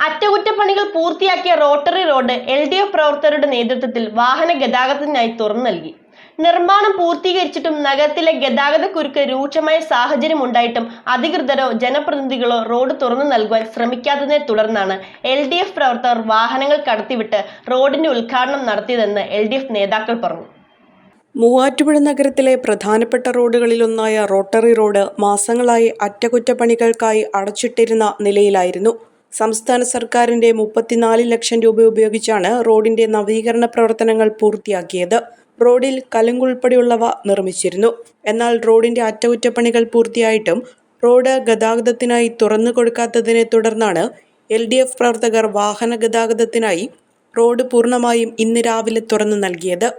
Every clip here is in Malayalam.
അറ്റകുറ്റപ്പണികൾ പൂർത്തിയാക്കിയ റോട്ടറി റോഡ് LDF പ്രവർത്തകരുടെ നേതൃത്വത്തിൽ വാഹന ഗതാഗതത്തിനായി തുറന്നു നൽകി. നിർമ്മാണം പൂർത്തീകരിച്ചിട്ടും നഗരത്തിലെ ഗതാഗതക്കുരുക്ക് രൂക്ഷമായ സാഹചര്യം ഉണ്ടായിട്ടും അധികൃതരോ ജനപ്രതിനിധികളോ റോഡ് തുറന്നു നൽകുവാൻ ശ്രമിക്കാത്തതിനെ തുടർന്നാണ് LDF പ്രവർത്തകർ വാഹനങ്ങൾ കടത്തിവിട്ട് റോഡിന്റെ ഉദ്ഘാടനം നടത്തിയതെന്ന് LDF നേതാക്കൾ പറഞ്ഞു. മൂവാറ്റുപുഴ നഗരത്തിലെ പ്രധാനപ്പെട്ട റോഡുകളിലൊന്നായ റോട്ടറി റോഡ് മാസങ്ങളായി അറ്റകുറ്റപ്പണികൾക്കായി അടച്ചിട്ടിരുന്ന നിലയിലായിരുന്നു. സംസ്ഥാന സർക്കാരിന്റെ 34 ലക്ഷം രൂപ ഉപയോഗിച്ചാണ് റോഡിന്റെ നവീകരണ പ്രവർത്തനങ്ങൾ പൂർത്തിയാക്കിയത്. റോഡിൽ കലുങ്കുൾപ്പെടെയുള്ളവ നിർമ്മിച്ചിരുന്നു. എന്നാൽ റോഡിന്റെ അറ്റകുറ്റപ്പണികൾ പൂർത്തിയായിട്ടും റോഡ് ഗതാഗതത്തിനായി തുറന്നു കൊടുക്കാത്തതിനെ തുടർന്നാണ് LDF പ്രവർത്തകർ വാഹന ഗതാഗതത്തിനായി റോഡ് പൂർണ്ണമായും ഇന്ന് രാവിലെ തുറന്നു നൽകിയത്.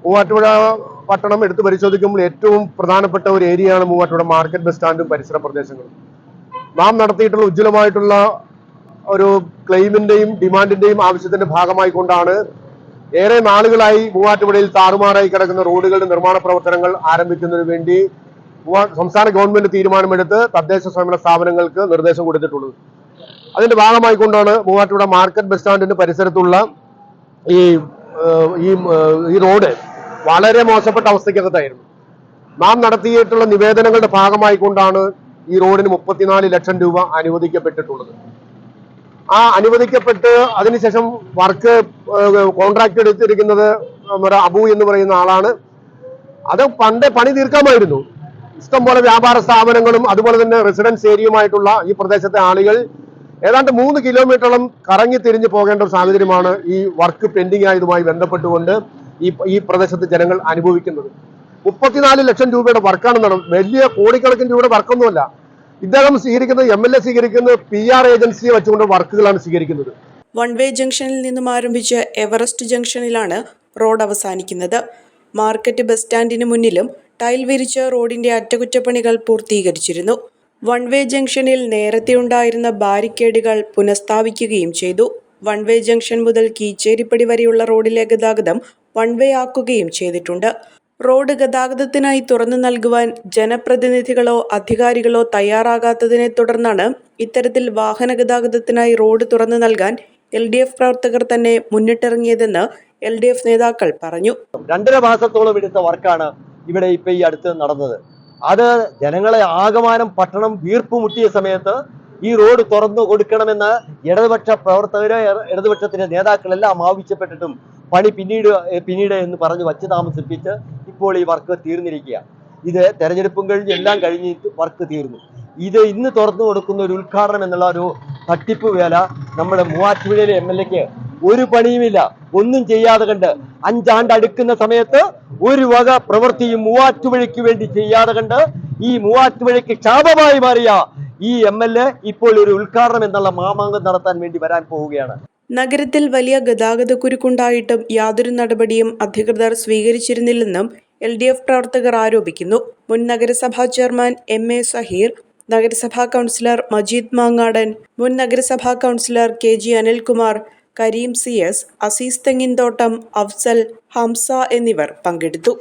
മൂവാറ്റുപുഴ പട്ടണം എടുത്തു പരിശോധിക്കുമ്പോൾ ഏറ്റവും പ്രധാനപ്പെട്ട ഒരു ഏരിയയാണ് മൂവാറ്റുപുഴ മാർക്കറ്റ് ബസ് സ്റ്റാൻഡും പരിസര പ്രദേശങ്ങളും. നാം നടത്തിയിട്ടുള്ള ഉജ്ജ്വലമായിട്ടുള്ള ഒരു ക്ലെയിമിന്റെയും ഡിമാൻഡിന്റെയും ആവശ്യത്തിന്റെ ഭാഗമായിക്കൊണ്ടാണ് ഏറെ നാളുകളായി മൂവാറ്റുപുഴയിൽ താറുമാറായി കിടക്കുന്ന റോഡുകളുടെ നിർമ്മാണ പ്രവർത്തനങ്ങൾ ആരംഭിക്കുന്നതിന് വേണ്ടി സംസ്ഥാന ഗവൺമെന്റ് തീരുമാനമെടുത്ത് തദ്ദേശ സ്വയംഭരണ സ്ഥാപനങ്ങൾക്ക് നിർദ്ദേശം കൊടുത്തിട്ടുള്ളത്. അതിന്റെ ഭാഗമായിക്കൊണ്ടാണ് മൂവാറ്റുപുഴ മാർക്കറ്റ് ബസ് സ്റ്റാൻഡിന്റെ പരിസരത്തുള്ള ഈ റോഡ് വളരെ മോശപ്പെട്ട അവസ്ഥയ്ക്കകത്തായിരുന്നു. നാം നടത്തിയിട്ടുള്ള നിവേദനങ്ങളുടെ ഭാഗമായിക്കൊണ്ടാണ് ഈ റോഡിന് 34 ലക്ഷം രൂപ അനുവദിക്കപ്പെട്ടിട്ടുള്ളത്. ആ അനുവദിക്കപ്പെട്ട് അതിനുശേഷം വർക്ക് കോൺട്രാക്ട് എടുത്തിരിക്കുന്നത് നമ്മുടെ അബു എന്ന് പറയുന്ന ആളാണ്. അത് പണ്ടേ പണി തീർക്കാമായിരുന്നു. ഇഷ്ടംപോലെ വ്യാപാര സ്ഥാപനങ്ങളും അതുപോലെ തന്നെ റെസിഡൻസ് ഏരിയയുമായിട്ടുള്ള ഈ പ്രദേശത്തെ ആളുകൾ ഏതാണ്ട് 3 കിലോമീറ്ററോളം കറങ്ങി തിരിഞ്ഞു പോകേണ്ട ഒരു സാഹചര്യമാണ് ഈ വർക്ക് പെൻഡിങ് ആയതുമായി ബന്ധപ്പെട്ടുകൊണ്ട് ഈ പ്രദേശത്ത് ജനങ്ങൾ അനുഭവിക്കുന്നത്. 34 ലക്ഷം രൂപയുടെ വർക്കാണ് നടന്നത്. വലിയ കോടിക്കണക്കിന് രൂപയുടെ വർക്കൊന്നുമല്ല. ഇദ്ദേഹം സ്വീകരിക്കുന്നത് MLA സ്വീകരിക്കുന്നത് PR ഏജൻസിയെ വെച്ചുകൊണ്ട് വർക്കുകളാണ് സ്വീകരിക്കുന്നത്. വൺ വേ ജംഗ്ഷനിൽ നിന്നും ആരംഭിച്ച് എവറസ്റ്റ് ജംഗ്ഷനിലാണ് റോഡ് അവസാനിക്കുന്നത്. മാർക്കറ്റ് ബസ് സ്റ്റാൻഡിന് മുന്നിലും ടൈൽ വിരിച്ച് റോഡിന്റെ അറ്റകുറ്റപ്പണികൾ പൂർത്തീകരിച്ചിരുന്നു. വൺ വേ ജംഗ്ഷനിൽ നേരത്തെ ഉണ്ടായിരുന്ന ബാരിക്കേഡുകൾ പുനഃസ്ഥാപിക്കുകയും ചെയ്തു. വൺ വേ ജംഗ്ഷൻ മുതൽ കീച്ചേരിപ്പടി വരെയുള്ള റോഡിലെ ഗതാഗതം വൺ വേ ആക്കുകയും ചെയ്തിട്ടുണ്ട്. റോഡ് ഗതാഗതത്തിനായി തുറന്നു നൽകുവാൻ ജനപ്രതിനിധികളോ അധികാരികളോ തയ്യാറാകാത്തതിനെ തുടർന്നാണ് ഇത്തരത്തിൽ വാഹന ഗതാഗതത്തിനായി റോഡ് തുറന്നു നൽകാൻ LDF പ്രവർത്തകർ തന്നെ മുന്നിട്ടിറങ്ങിയതെന്ന് LDF നേതാക്കൾ പറഞ്ഞു. 2.5 മാസത്തോളം എടുത്ത വർക്കാണ് ഇവിടെ ഇപ്പൊ ഈ അടുത്ത് നടന്നത്. അത് ജനങ്ങളെ ആകമാനം പട്ടണം വീർപ്പ് മുട്ടിയ സമയത്ത് ഈ റോഡ് തുറന്നു കൊടുക്കണമെന്ന് ഇടതുപക്ഷ പ്രവർത്തകര് ഇടതുപക്ഷത്തിന്റെ നേതാക്കളെല്ലാം ആവശ്യപ്പെട്ടിട്ടും പണി പിന്നീട് എന്ന് പറഞ്ഞ് വച്ച് താമസിപ്പിച്ച് ഇപ്പോൾ ഈ വർക്ക് തീർന്നിരിക്കുക. ഇത് തെരഞ്ഞെടുപ്പും കഴിഞ്ഞ് എല്ലാം കഴിഞ്ഞിട്ട് വർക്ക് തീർന്നു. ഇത് ഇന്ന് തുറന്നു കൊടുക്കുന്ന ഒരു ഉദ്ഘാടനം എന്നുള്ള ഒരു തട്ടിപ്പ് വേല നമ്മുടെ മൂവാറ്റുപുഴയിലെ MLAക്ക് ഒരു പണിയുമില്ല, ഒന്നും ചെയ്യാതെ കണ്ട് 5 ആണ്ട് അടുക്കുന്ന സമയത്ത് ഒരു വക പ്രവൃത്തിയും മൂവാറ്റുപുഴയ്ക്ക് വേണ്ടി ചെയ്യാതെ കണ്ട് ഈ മൂവാറ്റുപുഴയ്ക്ക് ശാപമായി മാറിയ ഈ MLA ഇപ്പോൾ ഒരു ഉദ്ഘാടനം എന്നുള്ള മാമാങ്കം നടത്താൻ വേണ്ടി വരാൻ പോവുകയാണ്. നഗരത്തിൽ വലിയ ഗതാഗതക്കുരുക്കുണ്ടായിട്ടും യാതൊരു നടപടിയും അധികൃതർ സ്വീകരിച്ചിരുന്നില്ലെന്നും LDF പ്രവർത്തകർ ആരോപിക്കുന്നു. മുൻ നഗരസഭാ ചെയർമാൻ MA സഹീർ, നഗരസഭാ കൗൺസിലർ മജീദ് മാങ്ങാടൻ, മുൻ നഗരസഭാ councillor KG Anilkumar, Kareem CS, Azeez Thenginthottam, Afsal, Hamza എന്നിവർ പങ്കെടുത്തു.